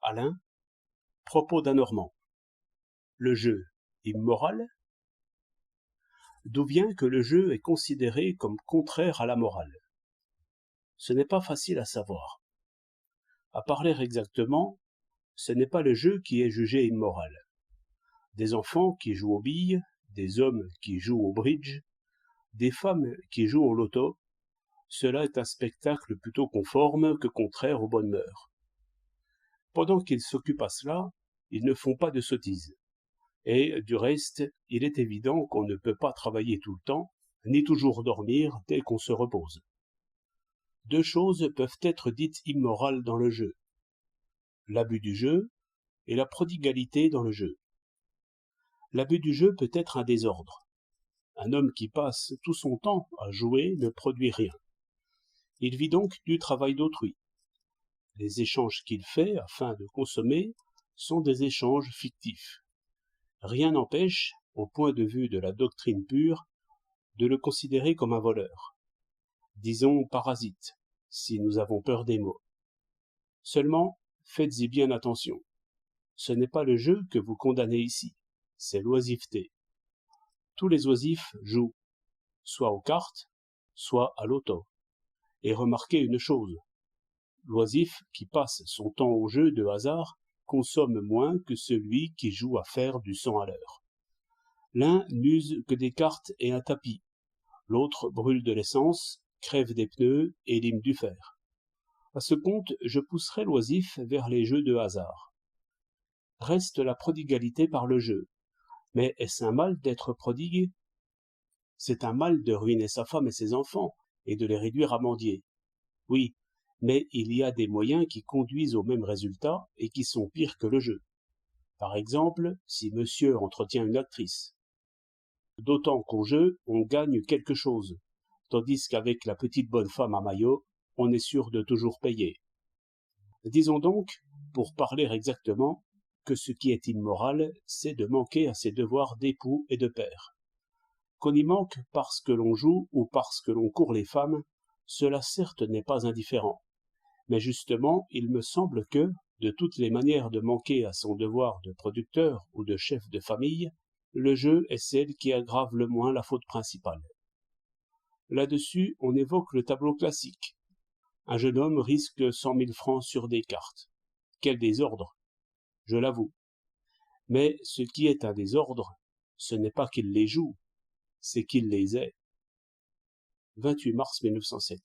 Alain, propos d'un Normand. Le jeu immoral? D'où vient que le jeu est considéré comme contraire à la morale? Ce n'est pas facile à savoir. À parler exactement, ce n'est pas le jeu qui est jugé immoral. Des enfants qui jouent aux billes, des hommes qui jouent au bridge, des femmes qui jouent au loto, cela est un spectacle plutôt conforme que contraire aux bonnes mœurs. Pendant qu'ils s'occupent à cela, ils ne font pas de sottises. Et, du reste, il est évident qu'on ne peut pas travailler tout le temps, ni toujours dormir dès qu'on se repose. Deux choses peuvent être dites immorales dans le jeu: l'abus du jeu et la prodigalité dans le jeu. L'abus du jeu peut être un désordre. Un homme qui passe tout son temps à jouer ne produit rien. Il vit donc du travail d'autrui. Les échanges qu'il fait afin de consommer sont des échanges fictifs. Rien n'empêche, au point de vue de la doctrine pure, de le considérer comme un voleur. Disons parasite, si nous avons peur des mots. Seulement, faites-y bien attention. Ce n'est pas le jeu que vous condamnez ici, c'est l'oisiveté. Tous les oisifs jouent, soit aux cartes, soit à l'auto. Et remarquez une chose, l'oisif qui passe son temps au jeu de hasard consomme moins que celui qui joue à faire du 100 à l'heure. L'un n'use que des cartes et un tapis, l'autre brûle de l'essence, crève des pneus et lime du fer. À ce compte, je pousserai l'oisif vers les jeux de hasard. Reste la prodigalité par le jeu. Mais est-ce un mal d'être prodigue? C'est un mal de ruiner sa femme et ses enfants, et de les réduire à mendier. Oui, mais il y a des moyens qui conduisent au même résultat et qui sont pires que le jeu. Par exemple, si monsieur entretient une actrice. D'autant qu'au jeu, on gagne quelque chose, tandis qu'avec la petite bonne femme à maillot, on est sûr de toujours payer. Disons donc, pour parler exactement, que ce qui est immoral, c'est de manquer à ses devoirs d'époux et de père. Qu'on y manque parce que l'on joue ou parce que l'on court les femmes, cela certes n'est pas indifférent. Mais justement, il me semble que, de toutes les manières de manquer à son devoir de producteur ou de chef de famille, le jeu est celle qui aggrave le moins la faute principale. Là-dessus, on évoque le tableau classique. Un jeune homme risque 100 000 francs sur des cartes. Quel désordre! Je l'avoue. Mais ce qui est un désordre, ce n'est pas qu'il les joue, c'est qu'il les ait. 28 mars 1907.